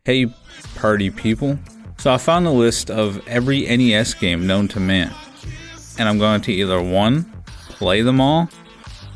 Hey, party people. So I found a list of every NES game known to man. And I'm going to either 1, play them all,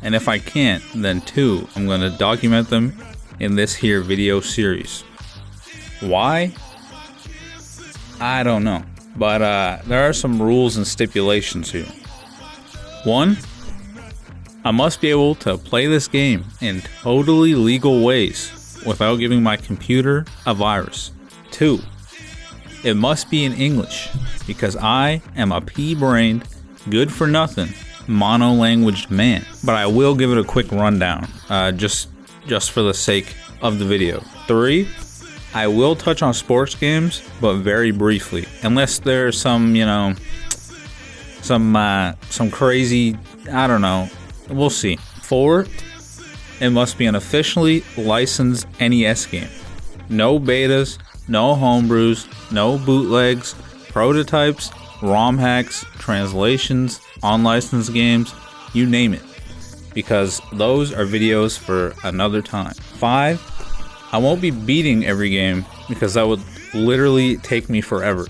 and if I can't, then 2, I'm going to document them in this here video series. Why? I don't know. But there are some rules and stipulations here. 1, I must be able to play this game in totally legal ways without giving my computer a virus. 2, it must be in English because I am a pea-brained, good-for-nothing, mono-languaged man. But I will give it a quick rundown, just for the sake of the video. 3, I will touch on sports games, but very briefly, unless there's some, some crazy, I don't know, we'll see. 4, it must be an officially licensed NES game. No betas, no homebrews, no bootlegs, prototypes, ROM hacks, translations, unlicensed games, you name it. Because those are videos for another time. 5, I won't be beating every game because that would literally take me forever.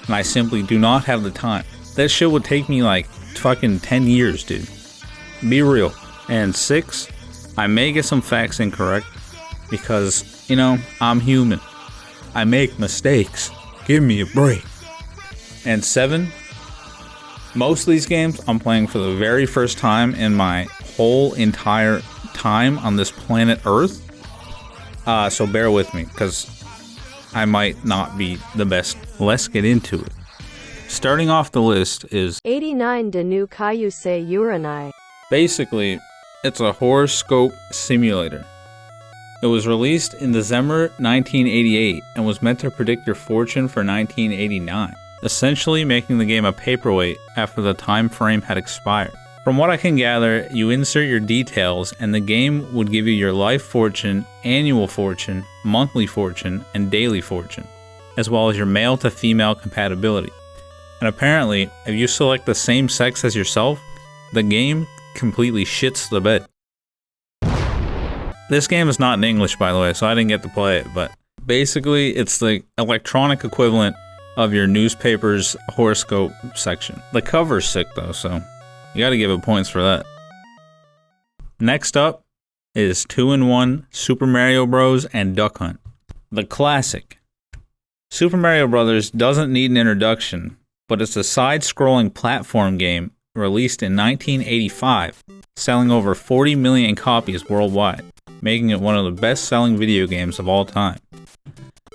And I simply do not have the time. That shit would take me like fucking 10 years, dude. Be real. And 6, I may get some facts incorrect because, I'm human. I make mistakes. Give me a break. And 7, most of these games I'm playing for the very first time in my whole entire time on this planet Earth. So bear with me because I might not be the best. Let's get into it. Starting off the list is 89 de nu Kayuse Uranai. Basically, it's a horoscope simulator. It was released in December 1988 and was meant to predict your fortune for 1989, essentially making the game a paperweight after the time frame had expired. From what I can gather, you insert your details and the game would give you your life fortune, annual fortune, monthly fortune, and daily fortune, as well as your male to female compatibility. And apparently, if you select the same sex as yourself, the game completely shits the bed. This game is not in English, by the way, so I didn't get to play it, but basically it's the electronic equivalent of your newspaper's horoscope section. The cover's sick though, so you gotta give it points for that. Next up is 2-in-1 Super Mario Bros. And Duck Hunt. The classic. Super Mario Bros. Doesn't need an introduction, but it's a side-scrolling platform game released in 1985, selling over 40 million copies worldwide, making it one of the best-selling video games of all time.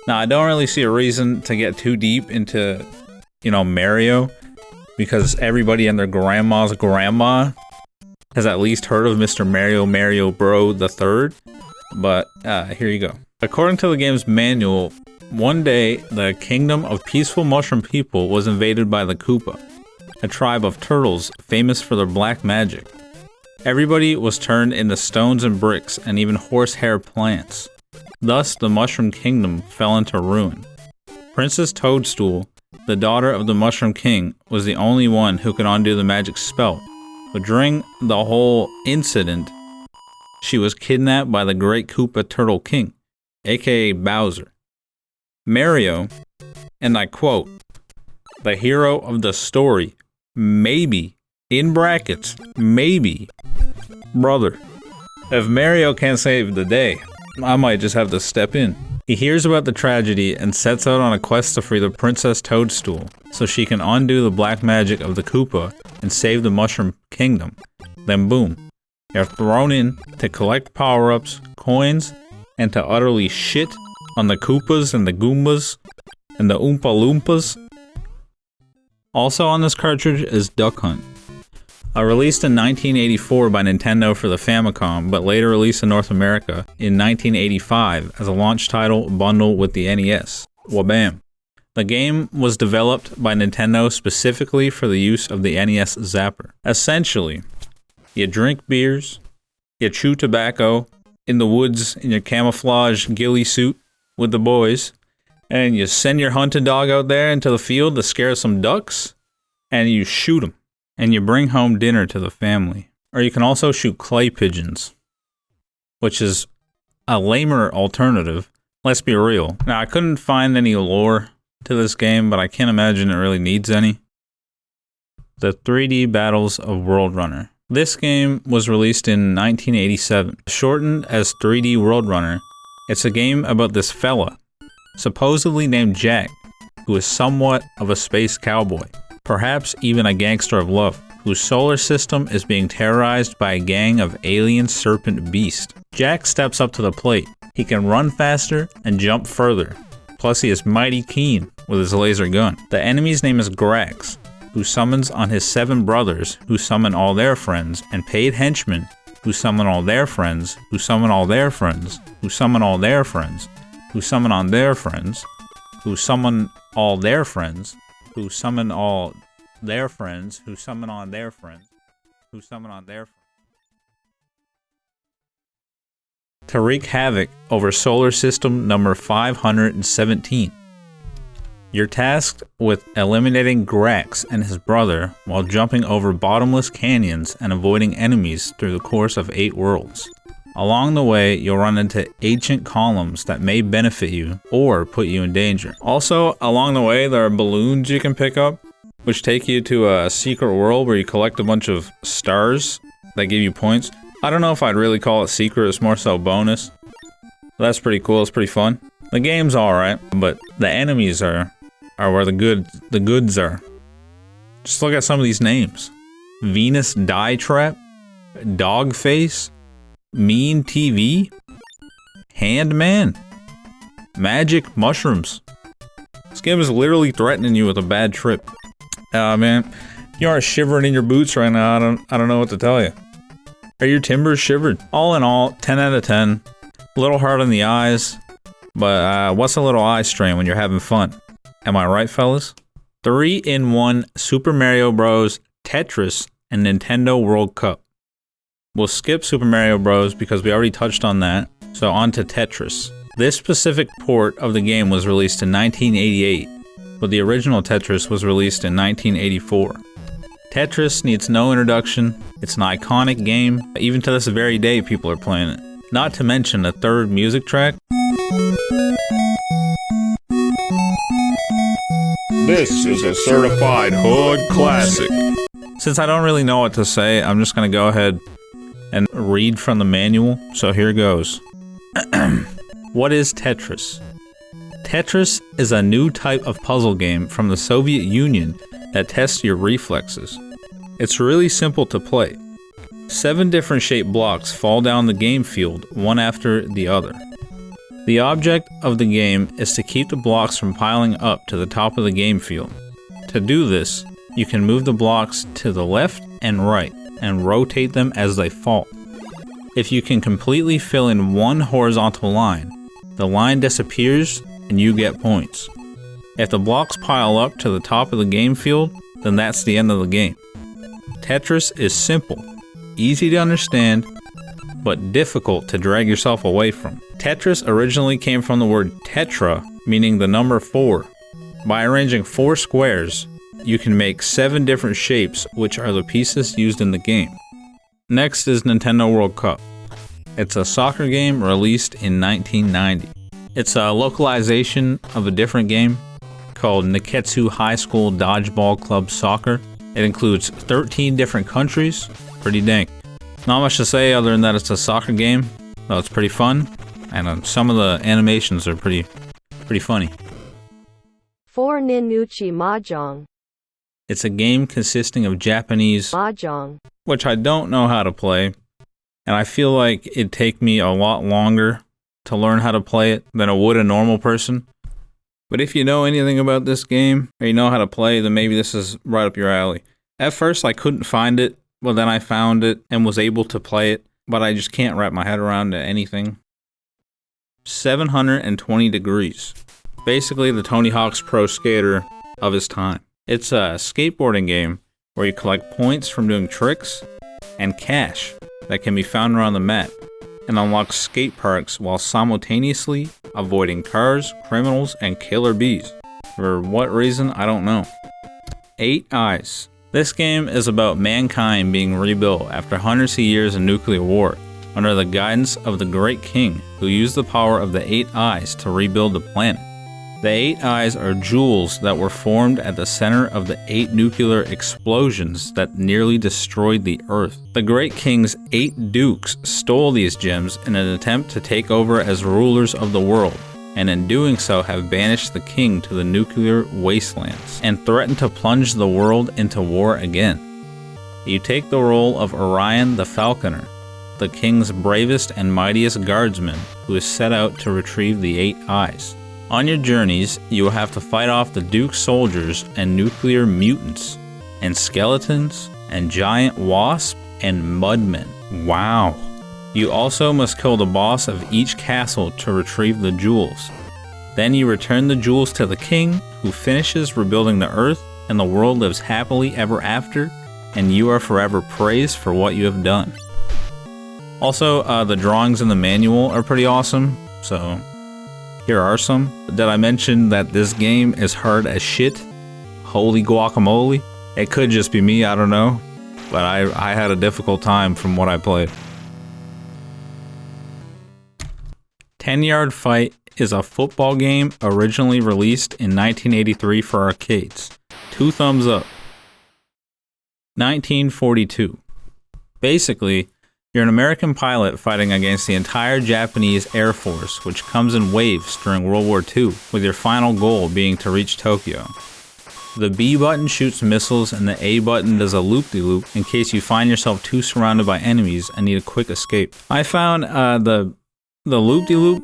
Now, I don't really see a reason to get too deep into, Mario, because everybody and their grandma's grandma has at least heard of Mr. Mario Bro. the Third, but here you go. According to the game's manual, one day, the kingdom of peaceful mushroom people was invaded by the Koopa, a tribe of turtles famous for their black magic. Everybody was turned into stones and bricks and even horsehair plants. Thus, the Mushroom Kingdom fell into ruin. Princess Toadstool, the daughter of the Mushroom King, was the only one who could undo the magic spell, but during the whole incident, she was kidnapped by the Great Koopa Turtle King, aka Bowser. Mario, and I quote, the hero of the story, maybe, in brackets, maybe, brother. If Mario can't save the day, I might just have to step in. He hears about the tragedy and sets out on a quest to free the Princess Toadstool so she can undo the black magic of the Koopa and save the Mushroom Kingdom. Then boom, you're thrown in to collect power-ups, coins, and to utterly shit on the Koopas and the Goombas and the Oompa Loompas. Also on this cartridge is Duck Hunt. Released in 1984 by Nintendo for the Famicom, but later released in North America in 1985 as a launch title bundle with the NES. Wabam. The game was developed by Nintendo specifically for the use of the NES Zapper. Essentially, you drink beers, you chew tobacco in the woods in your camouflage ghillie suit with the boys, and you send your hunting dog out there into the field to scare some ducks, and you shoot them. And you bring home dinner to the family. Or you can also shoot clay pigeons, which is a lamer alternative, Let's be real. Now, I couldn't find any lore to this game, but I can't imagine it really needs any. The 3D Battles of World Runner. This game was released in 1987. Shortened as 3D World Runner, it's a game about this fella, supposedly named Jack, who is somewhat of a space cowboy, perhaps even a gangster of love, whose solar system is being terrorized by a gang of alien serpent beasts. Jack steps up to the plate. He can run faster and jump further. Plus, he is mighty keen with his laser gun. The enemy's name is Grax, who summons on his 7 brothers, who summon all their friends, and paid henchmen, who summon all their friends, who summon all their friends, who summon all their friends, who summon on their friends, who summon all their friends, who summon all their friends, who summon on their friends, who summon on their friends. To wreak havoc over solar system number 517. You're tasked with eliminating Grax and his brother while jumping over bottomless canyons and avoiding enemies through the course of 8 worlds. Along the way, you'll run into ancient columns that may benefit you or put you in danger. Also, along the way, there are balloons you can pick up, which take you to a secret world where you collect a bunch of stars that give you points. I don't know if I'd really call it secret, it's more so bonus. That's pretty cool, it's pretty fun. The game's alright, but the enemies are where the goods are. Just look at some of these names. Venus Dietrap, Dogface, Mean TV, Handman, Magic Mushrooms. This game is literally threatening you with a bad trip. Man, you are shivering in your boots right now. I don't know what to tell you. Are your timbers shivered? All in all, 10 out of 10. A little hard on the eyes, but what's a little eye strain when you're having fun? Am I right, fellas? 3-in-1 Super Mario Bros, Tetris, and Nintendo World Cup. We'll skip Super Mario Bros because we already touched on that, so on to Tetris. This specific port of the game was released in 1988, but the original Tetris was released in 1984. Tetris needs no introduction, it's an iconic game, even to this very day people are playing it. Not to mention the third music track. This is a certified hood classic. Since I don't really know what to say, I'm just gonna go ahead and read from the manual, so here goes. What is Tetris? Tetris is a new type of puzzle game from the Soviet Union that tests your reflexes. It's really simple to play. 7 different shaped blocks fall down the game field, one after the other. The object of the game is to keep the blocks from piling up to the top of the game field. To do this, you can move the blocks to the left and right and rotate them as they fall. If you can completely fill in one horizontal line, the line disappears and you get points. If the blocks pile up to the top of the game field, then that's the end of the game. Tetris is simple, easy to understand, but difficult to drag yourself away from. Tetris originally came from the word tetra, meaning the number 4. By arranging 4 squares, you can make 7 different shapes, which are the pieces used in the game. Next is Nintendo World Cup. It's a soccer game released in 1990. It's a localization of a different game called Niketsu High School Dodgeball Club Soccer. It includes 13 different countries. Pretty dang. Not much to say other than that it's a soccer game, though it's pretty fun, and some of the animations are pretty funny. 4 Ninuchi Mahjong. It's a game consisting of Japanese Mahjong, which I don't know how to play, and I feel like it'd take me a lot longer to learn how to play it than it would a normal person. But if you know anything about this game, or you know how to play, then maybe this is right up your alley. At first I couldn't find it, but then I found it and was able to play it, but I just can't wrap my head around anything. 720 Degrees. Basically the Tony Hawk's Pro Skater of his time. It's a skateboarding game where you collect points from doing tricks and cash that can be found around the map, and unlock skate parks while simultaneously avoiding cars, criminals, and killer bees. For what reason, I don't know. 8 Eyes. This game is about mankind being rebuilt after hundreds of years of nuclear war. under the guidance of the Great King, who used the power of the 8 eyes to rebuild the planet. The 8 eyes are jewels that were formed at the center of the 8 nuclear explosions that nearly destroyed the Earth. The Great King's 8 dukes stole these gems in an attempt to take over as rulers of the world, and in doing so have banished the king to the nuclear wastelands, and threatened to plunge the world into war again. You take the role of Orion the Falconer, the king's bravest and mightiest guardsman, who is set out to retrieve the 8 eyes. On your journeys, you will have to fight off the Duke's soldiers and nuclear mutants, and skeletons, and giant wasps, and mudmen. Wow. You also must kill the boss of each castle to retrieve the jewels. Then you return the jewels to the king, who finishes rebuilding the earth, and the world lives happily ever after, and you are forever praised for what you have done. Also, the drawings in the manual are pretty awesome, so here are some. Did I mention that this game is hard as shit? Holy guacamole. It could just be me, I don't know, but I had a difficult time from what I played. 10-Yard Fight is a football game originally released in 1983 for arcades. 2 thumbs up. 1942. Basically, you're an American pilot fighting against the entire Japanese Air Force, which comes in waves during World War II, with your final goal being to reach Tokyo. The B button shoots missiles and the A button does a loop-de-loop in case you find yourself too surrounded by enemies and need a quick escape. I found the loop-de-loop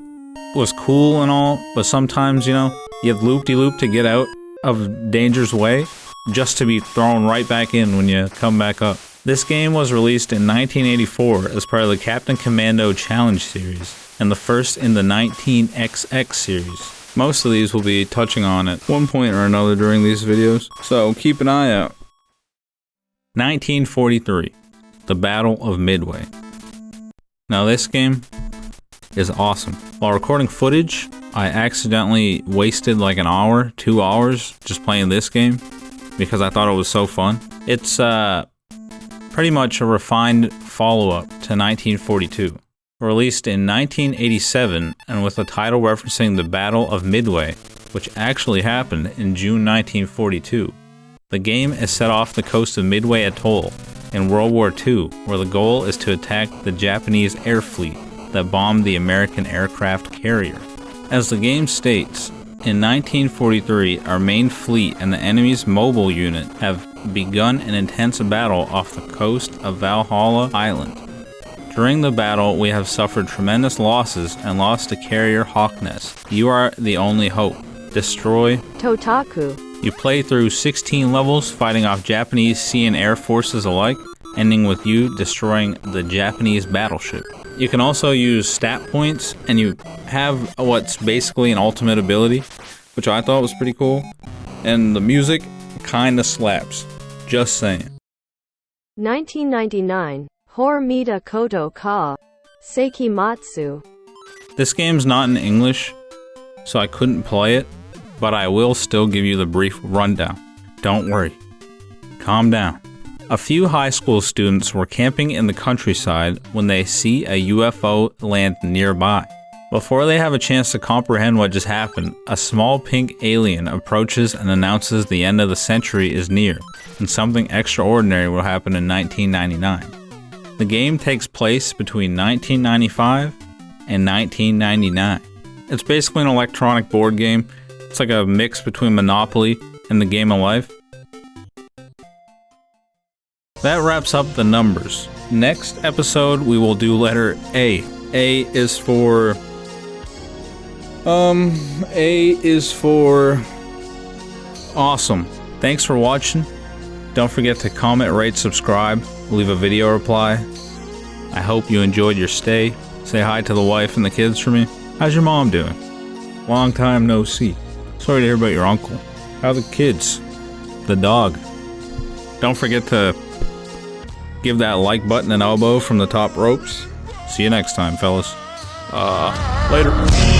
was cool and all, but sometimes, you know, you have loop-de-loop to get out of danger's way, just to be thrown right back in when you come back up. This game was released in 1984 as part of the Captain Commando Challenge series, and the first in the 19XX series. Most of these will be touching on at one point or another during these videos, so keep an eye out. 1943, The Battle of Midway. Now this game is awesome. While recording footage, I accidentally wasted like an hour, 2 hours just playing this game because I thought it was so fun. It's pretty much a refined follow-up to 1942. Released in 1987 and with a title referencing the Battle of Midway, which actually happened in June 1942. The game is set off the coast of Midway Atoll in World War II, where the goal is to attack the Japanese air fleet that bombed the American aircraft carrier. As the game states, in 1943, our main fleet and the enemy's mobile unit have begun an intense battle off the coast of Valhalla Island. During the battle, we have suffered tremendous losses and lost the carrier Hawkness. You are the only hope. Destroy Totaku. You play through 16 levels fighting off Japanese sea and air forces alike, ending with you destroying the Japanese battleship. You can also use stat points, and you have what's basically an ultimate ability, which I thought was pretty cool. And the music kinda slaps. Just saying. 1999, Horo Mita Koto Ka, Seiki Matsu. This game's not in English, so I couldn't play it, but I will still give you the brief rundown. Don't worry. Calm down. A few high school students were camping in the countryside when they see a UFO land nearby. Before they have a chance to comprehend what just happened, a small pink alien approaches and announces the end of the century is near, and something extraordinary will happen in 1999. The game takes place between 1995 and 1999. It's basically an electronic board game. It's like a mix between Monopoly and the Game of Life. That wraps up the numbers. Next episode, we will do letter A. A is for awesome. Thanks for watching. Don't forget to comment, rate, subscribe, leave a video reply. I hope you enjoyed your stay. Say hi to the wife and the kids for me. How's your mom doing? Long time no see. Sorry to hear about your uncle. How are the kids? The dog. Don't forget to give that like button an elbow from the top ropes. See you next time, fellas. Later.